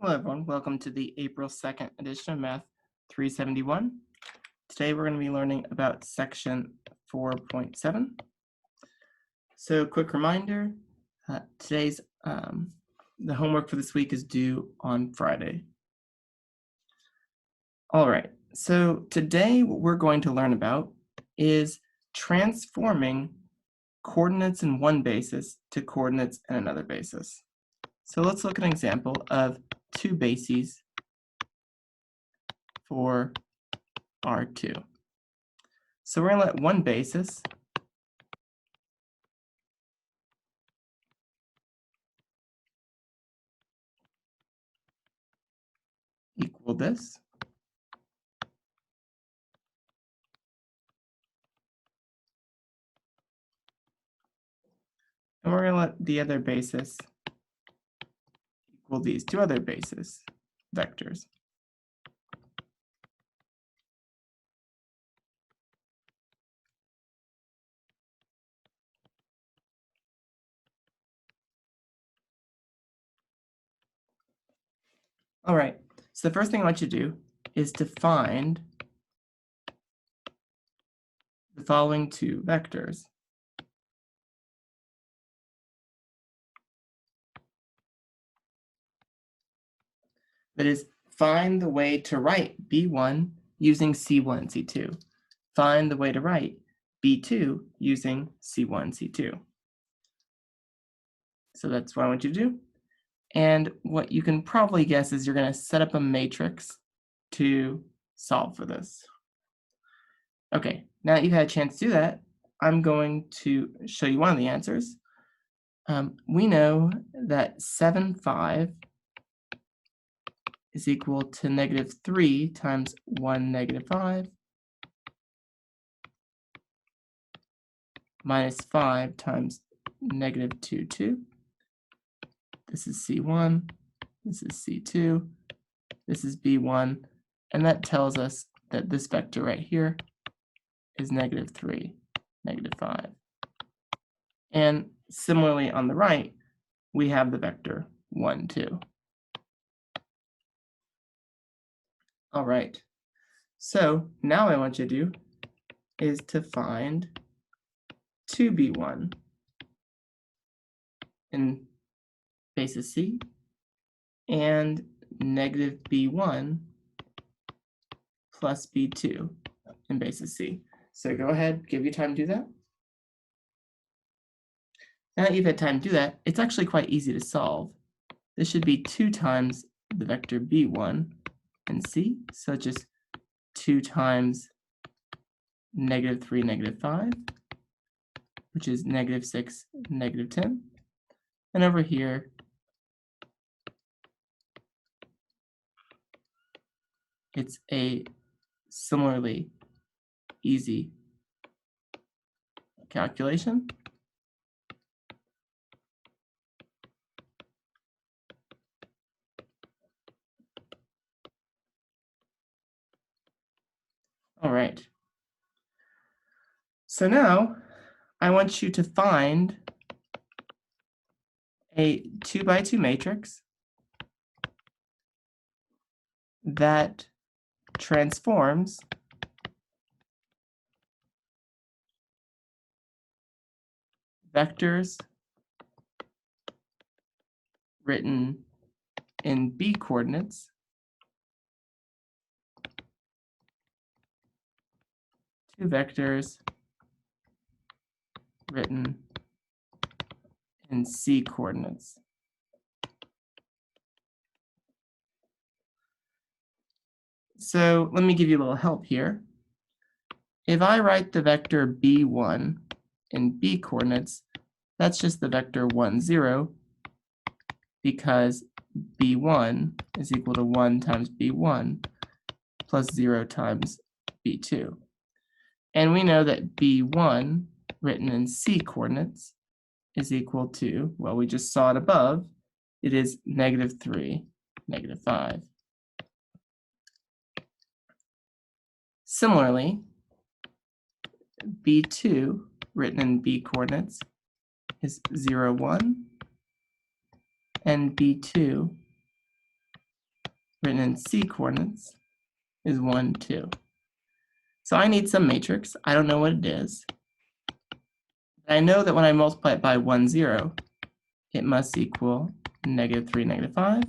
Hello everyone, welcome to the April 2nd edition of Math 371. Today we're going to be learning about section 4.7. So quick reminder, today's the homework for this week is due on Friday. All right, so today what we're going to learn about is transforming coordinates in one basis to coordinates in another basis. So let's look at an example of two bases for R2. So we're going to let one basis equal this. And we're going to let the other basis equal these two other basis vectors. All right, so the first thing I want you to do is to find the following two vectors. That is, find the way to write B1 using C1 and C2. Find the way to write B2 using C1 and C2. So that's what I want you to do. And what you can probably guess is you're going to set up a matrix to solve for this. Okay, now that you've had a chance to do that, I'm going to show you one of the answers. We know that 7, 5 is equal to -3 times 1, -5 minus 5 times -2, 2. This is C1, this is C2, this is B1, and that tells us that this vector right here is -3, -5. And similarly on the right, we have the vector 1, 2. All right, so now what I want you to do is to find 2b1 in basis C and -b1 plus b2 in basis C. So go ahead, give you time to do that. Now that you've had time to do that, it's actually quite easy to solve. This should be 2 times the vector b1 in C, so just 2 times -3, -5, which is -6, -10. And over here, it's a similarly easy calculation. All right. So now I want you to find a 2 by 2 matrix that transforms vectors written in B coordinates to vectors written in C coordinates. So let me give you a little help here. If I write the vector b1 in B coordinates, that's just the vector 1, 0, because b1 is equal to 1 times b1 plus 0 times b2. And we know that b1 written in C coordinates is equal to, well, we just saw it above, it is -3, -5. Similarly, b2 written in B coordinates is 0, 1, and b2 written in C coordinates is 1, 2. So I need some matrix. I don't know what it is. I know that when I multiply it by 1, 0, it must equal -3, -5.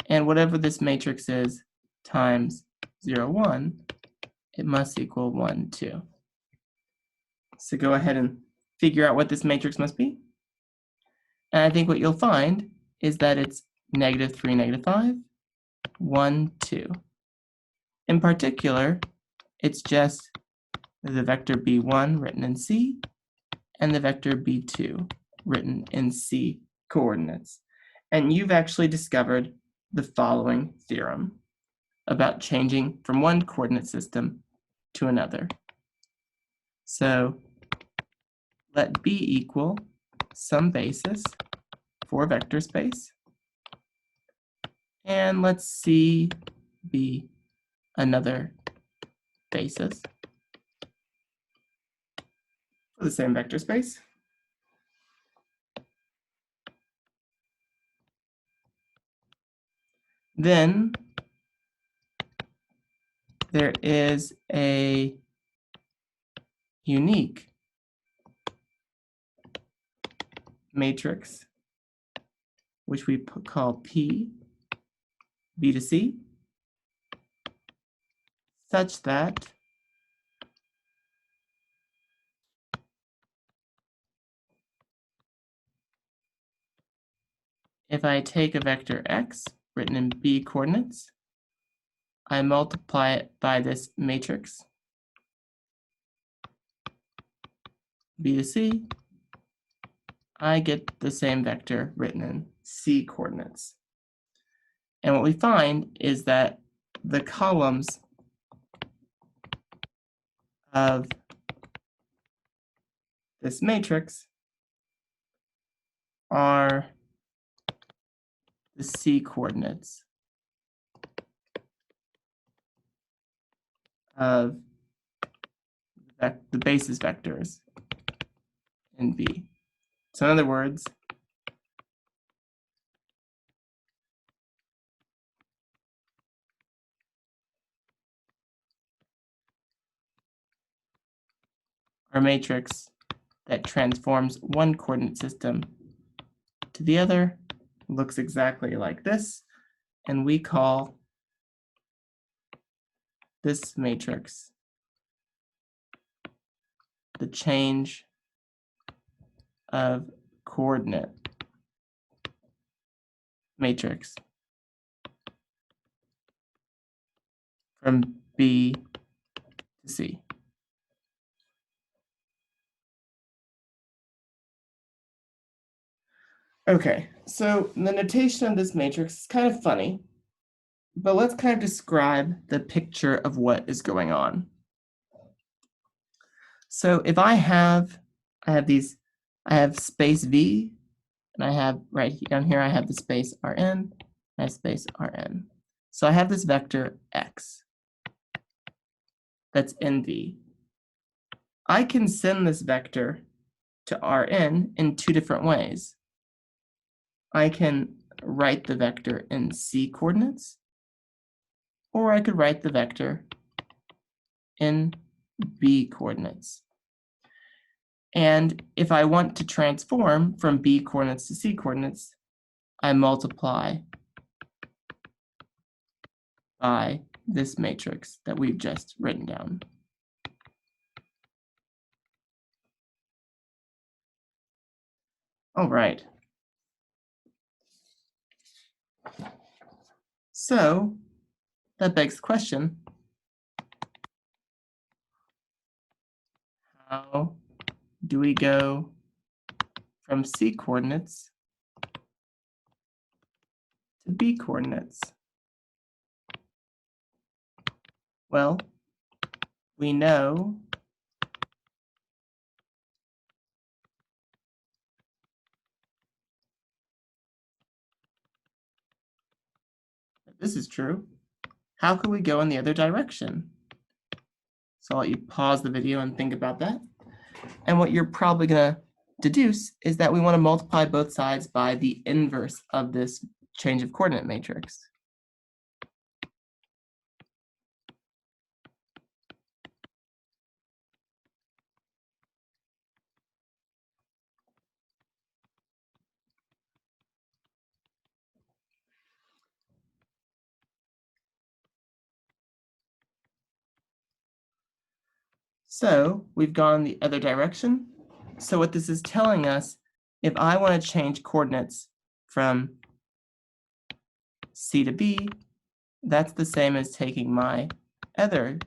And whatever this matrix is times 0, 1, it must equal 1, 2. So go ahead and figure out what this matrix must be. And I think what you'll find is that it's -3, -5, 1, 2. In particular, it's just the vector b1 written in C and the vector b2 written in C coordinates. And you've actually discovered the following theorem about changing from one coordinate system to another. So let B equal some basis for a vector space, and let's C be another basis for the same vector space. Then there is a unique matrix, which we call P, B to C, such that if I take a vector x written in B coordinates, I multiply it by this matrix, B to C, I get the same vector written in C coordinates. And what we find is that the columns of this matrix are the C coordinates of the basis vectors in B. So in other words, our matrix that transforms one coordinate system to the other looks exactly like this, and we call this matrix the change of coordinate matrix from B to C. Okay, so the notation of this matrix is kind of funny, but let's kind of describe the picture of what is going on. So if I have space V, and I have right down here, I have the space Rn, I have space Rn. So I have this vector x that's in V. I can send this vector to Rn in two different ways. I can write the vector in C coordinates, or I could write the vector in B coordinates. And if I want to transform from B coordinates to C coordinates, I multiply by this matrix that we've just written down. All right. So that begs the question, how do we go from C coordinates to B coordinates? Well, we know that this is true. How could we go in the other direction? So I'll let you pause the video and think about that. And what you're probably going to deduce is that we want to multiply both sides by the inverse of this change of coordinate matrix. So we've gone the other direction. So what this is telling us, if I want to change coordinates from C to B, that's the same as taking my other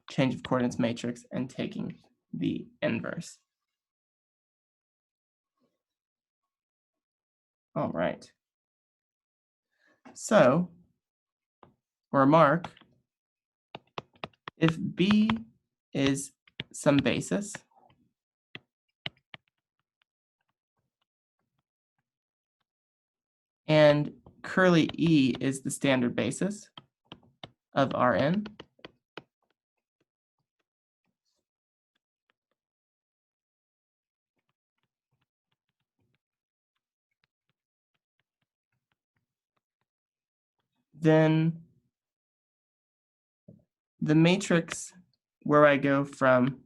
change of coordinates matrix and taking the inverse. All right. So, remark, if B is some basis, and curly E is the standard basis of Rn, then the matrix where I go from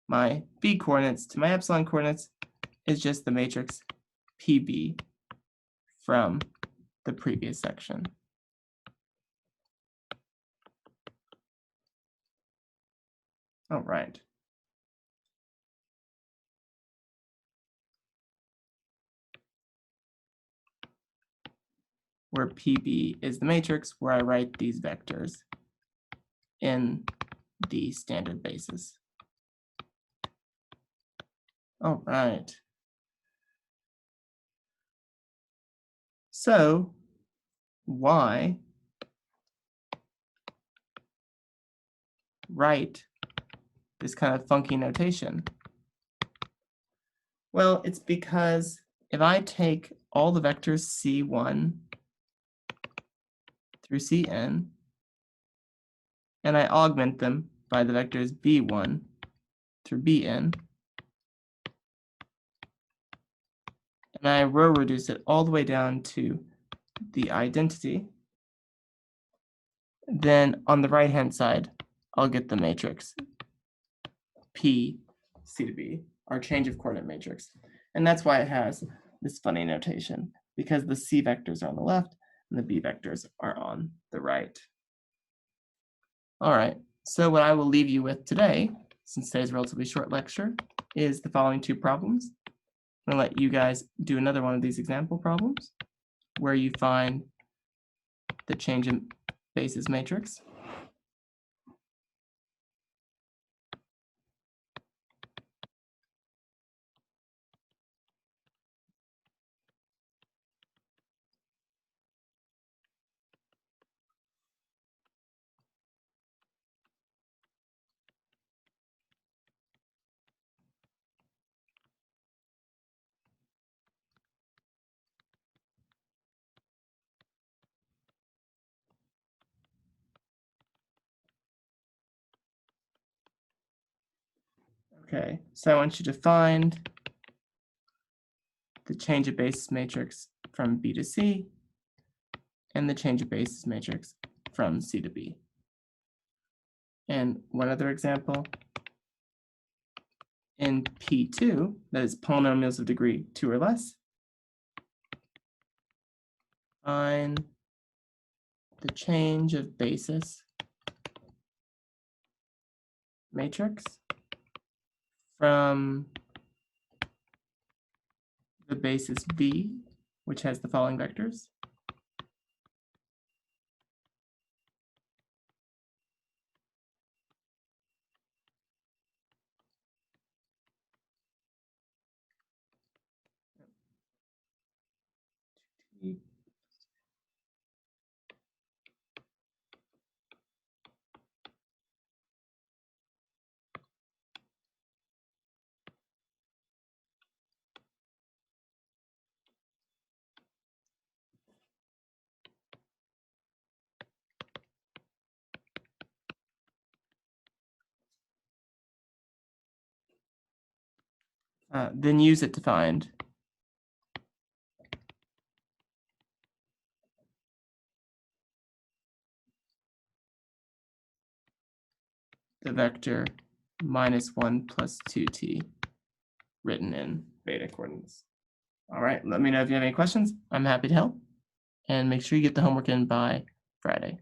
my B coordinates to my epsilon coordinates is just the matrix PB from the previous section. All right. Where PB is the matrix where I write these vectors in the standard basis. All right. So why write this kind of funky notation? Well, it's because if I take all the vectors C1 through Cn, and I augment them by the vectors B1 through Bn, and I row reduce it all the way down to the identity, then on the right-hand side, I'll get the matrix P, C to B, our change of coordinate matrix. And that's why it has this funny notation, because the C vectors are on the left and the B vectors are on the right. All right, so what I will leave you with today, since today's a relatively short lecture, is the following two problems. I'm gonna let you guys do another one of these example problems where you find the change in basis matrix. Okay, so I want you to find the change of basis matrix from B to C and the change of basis matrix from C to B. And one other example, in P2, that is polynomials of degree 2 or less, find the change of basis matrix from the basis V, which has the following vectors. Then use it to find the vector -1 plus 2t written in beta coordinates. All right, let me know if you have any questions. I'm happy to help. And make sure you get the homework in by Friday.